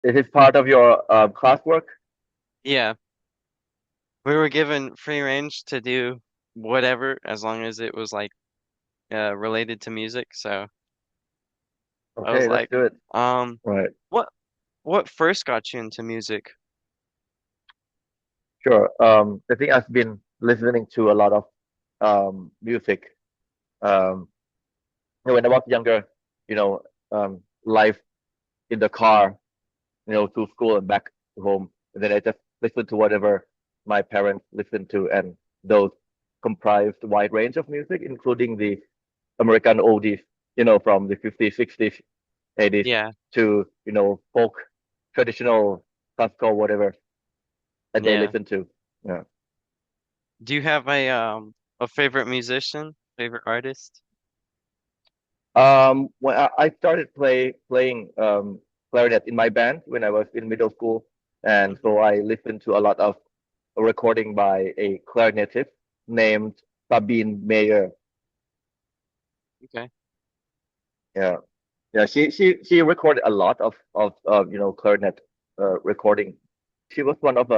Is it part of your classwork? Yeah, we were given free range to do whatever as long as it was like related to music. So I was Okay, that's like, good. um, Right. what what first got you into music? Sure. I think I've been listening to a lot of music. Um, when I was younger, you know, life in the car, to school and back to home. And then I just listened to whatever my parents listened to, and those comprised a wide range of music, including the American oldies, from the 50s, 60s, 80s Yeah, to, folk, traditional, classical, whatever that they yeah. listen to. Yeah. Do you have a favorite musician, favorite artist? When I started playing clarinet in my band when I was in middle school, and Hmm. so I listened to a lot of recording by a clarinetist named Sabine Meyer. Okay. Yeah, yeah. She recorded a lot of clarinet recording. She was one of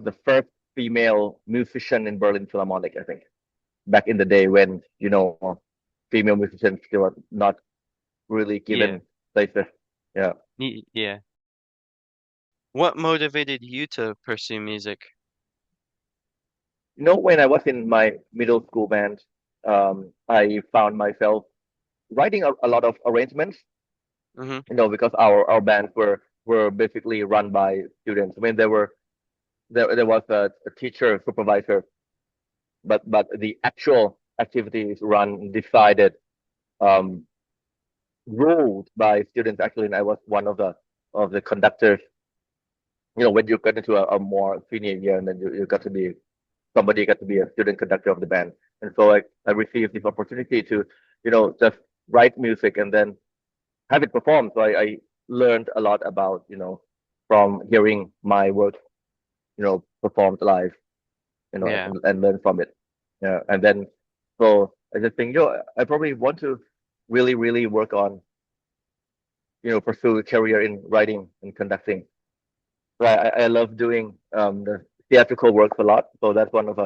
the first female musician in Berlin Philharmonic, I think, back in the day when female musicians still were not really Yeah. given places. Yeah. Yeah. What motivated you to pursue music? When I was in my middle school band, I found myself writing a lot of arrangements, Hmm. because our bands were basically run by students. I mean, there was a teacher supervisor, but the actual activities run decided, um, ruled by students actually, and I was one of the conductors. When you get into a more senior year, and then you got to be somebody got to be a student conductor of the band. And so I received this opportunity to, just write music and then have it performed. So I learned a lot about, from hearing my work, performed live, Yeah. and learn from it. Yeah. And then, so I just think, I probably want to really, really work on, pursue a career in writing and conducting. So I love doing the theatrical works a lot. So that's one of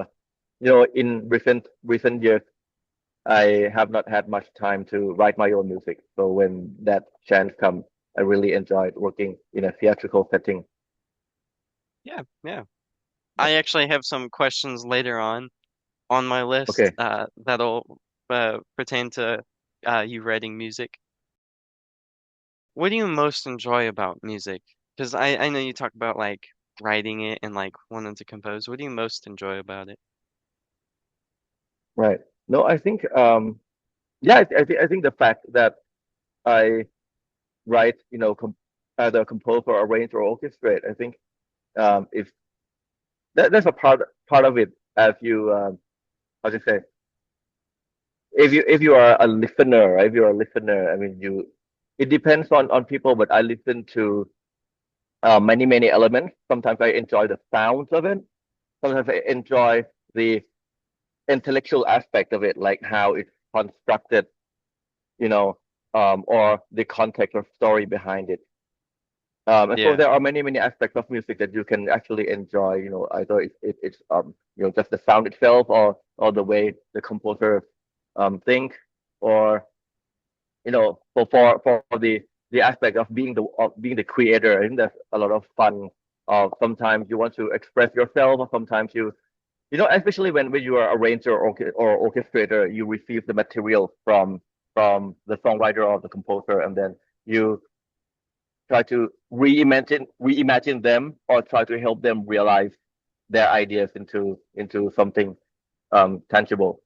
in recent years, I have not had much time to write my own music. So when that chance comes, I really enjoyed working in a theatrical setting. Yeah. Yeah. I actually have some questions later on my list Okay, that'll pertain to you writing music. What do you most enjoy about music? Because I know you talk about like writing it and like wanting to compose. What do you most enjoy about it? right. No, I think yeah, I think the fact that I write, either compose or arrange or orchestrate, I think if that's a part of it, as you how to say, if you are a listener, right? If you're a listener, I mean, it depends on people, but I listen to many elements. Sometimes I enjoy the sounds of it. Sometimes I enjoy the intellectual aspect of it, like how it's constructed, you know, or the context or story behind it. And so Yeah. there are many aspects of music that you can actually enjoy. Either it's just the sound itself, or the way the composer think, or for the aspect of being the creator. I think there's a lot of fun. Sometimes you want to express yourself, or sometimes especially when you are a arranger or orchestrator, you receive the material from the songwriter or the composer, and then you try to reimagine them, or try to help them realize their ideas into something tangible.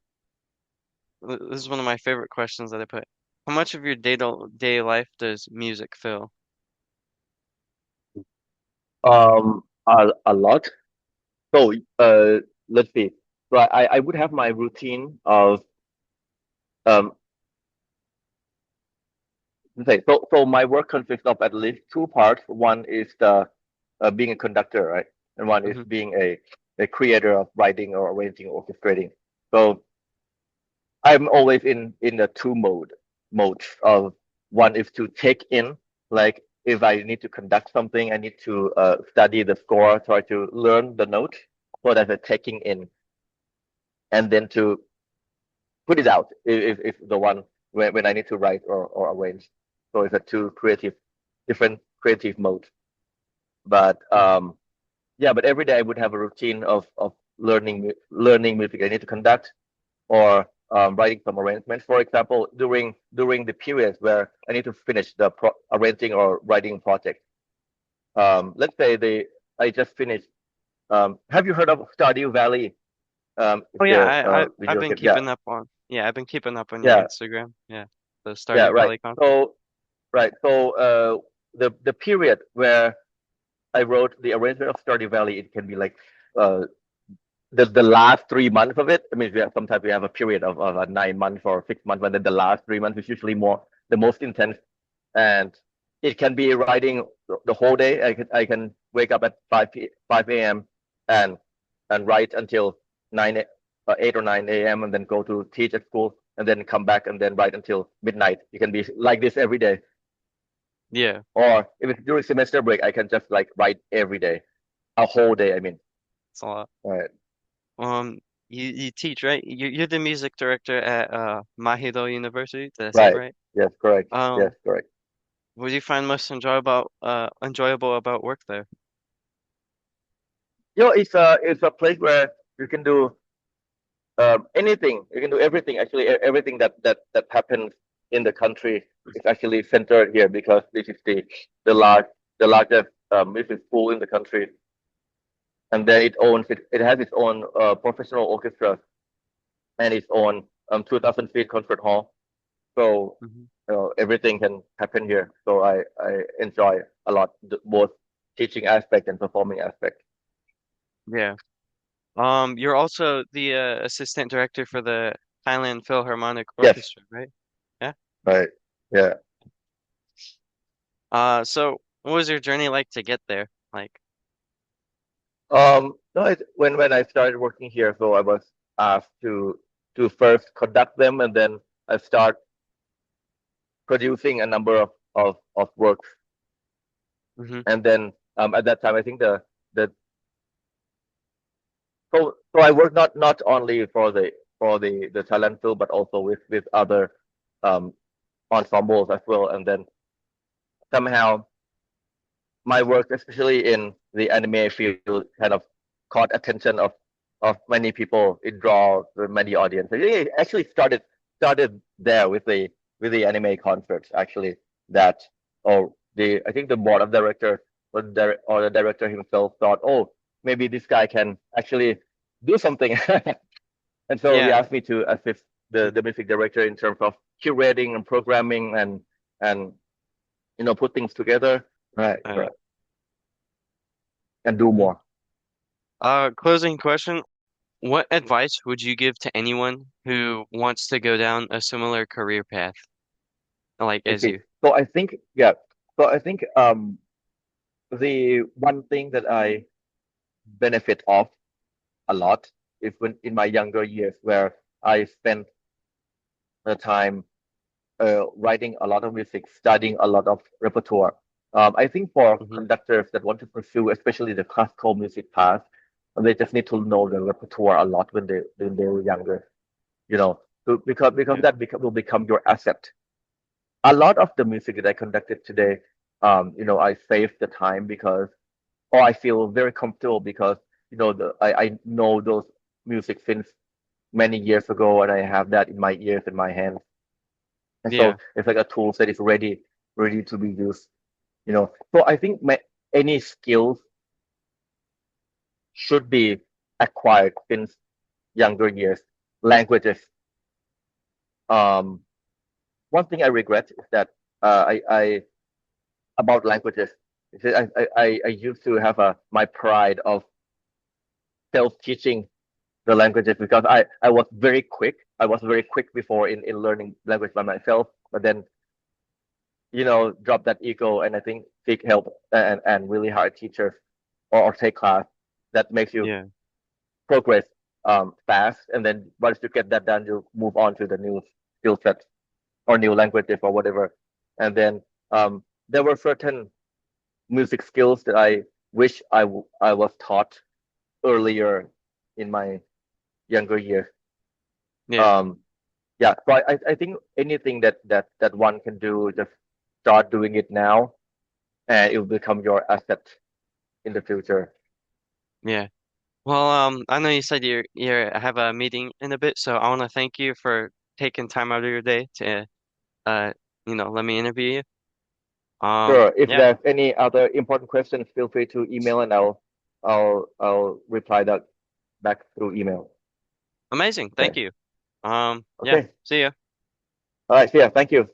This is one of my favorite questions that I put. How much of your day life does music fill? A lot. So let's see. So I would have my routine of um let's say, so my work consists of at least two parts. One is the being a conductor, right? And one is Hmm. being a creator of writing or arranging, orchestrating. So I'm always in the two modes of one is to take in, like if I need to conduct something, I need to study the score, try to learn the note, so that the taking in, and then to put it out if the one when I need to write or arrange. So it's a two creative, different creative mode. But Mhm. yeah, but every day I would have a routine of learning music I need to conduct, or writing some arrangements. For example, during the periods where I need to finish the arranging or writing project. Let's say I just finished. Have you heard of Stardew Valley? Oh It's yeah, the I've video been game. Yeah, keeping up on yeah, I've been keeping up on your yeah, Instagram. Yeah. The yeah. Stardew Right. Valley content. So right. So the period where I wrote the arrangement of Stardew Valley, it can be like uh, the last 3 months of it. I mean, sometimes we have a period of 9 months or 6 months, but then the last 3 months is usually more the most intense. And it can be writing the whole day. I can wake up at 5 a.m. and write until 8 or 9 a.m. and then go to teach at school and then come back and then write until midnight. You can be like this every day. Yeah. Or if it's during semester break, I can just like write every day, a whole day. I mean, It's a lot. right? Um, you teach, right? You're the music director at Mahidol University. Did I say it Right. right? Yes, correct. Yes, Um, correct. what do you find most enjoyable about work there? It's a place where you can do anything. You can do everything. Actually, everything that happens in the country is actually centered here, because this is the largest music school in the country, and then it has its own professional orchestra and its own 2,000 feet concert hall. So Hmm. everything can happen here. So I enjoy a lot both teaching aspect and performing aspect. Yeah. You're also the assistant director for the Thailand Philharmonic Yes, Orchestra, right? Yeah. right. Yeah. So what was your journey like to get there? Like, No, when I started working here, so I was asked to first conduct them, and then I start producing a number of works. hmm And then at that time, I think the so I work not only for the talent field, but also with other um, ensembles as well. And then somehow my work, especially in the anime field, kind of caught attention of many people. It draws many audiences. It actually started there with the anime concerts. Actually, that or the I think the board of directors or the director himself thought, oh, maybe this guy can actually do something, and so he yeah. asked me to assist the music director in terms of curating and programming and put things together. Right, Uh, correct, and do mhm. more. Closing question. What advice would you give to anyone who wants to go down a similar career path, like I as see. you? So I think, yeah. So I think the one thing that I benefit of a lot is when in my younger years, where I spent the time writing a lot of music, studying a lot of repertoire. I think for Hmm. conductors that want to pursue, especially the classical music path, they just need to know the repertoire a lot when they were younger. Because Yeah. that will become your asset. A lot of the music that I conducted today, I saved the time because, or I feel very comfortable because, I know those music since many years ago, and I have that in my ears and my hands. And Yeah. so it's like a tool that is ready to be used. So I think any skills should be acquired since younger years. Languages. Um, One thing I regret is that I about languages. I used to have my pride of self-teaching the languages because I was very quick. I was very quick before in learning language by myself, but then drop that ego and I think seek help and really hard teachers or take class that makes you Yeah. progress fast, and then once you get that done, you move on to the new skill set or new languages or whatever, and then there were certain music skills that I wish I was taught earlier in my younger years. Yeah. Um, yeah, so I think anything that one can do, just start doing it now, and it will become your asset in the future. Yeah. Well, I know you said you have a meeting in a bit, so I want to thank you for taking time out of your day to uh let me interview you. Sure. If Yeah, there's any other important questions, feel free to email, and I'll reply that back through email. amazing. Thank Okay. you. Yeah, Okay. see ya. All right. So yeah, thank you.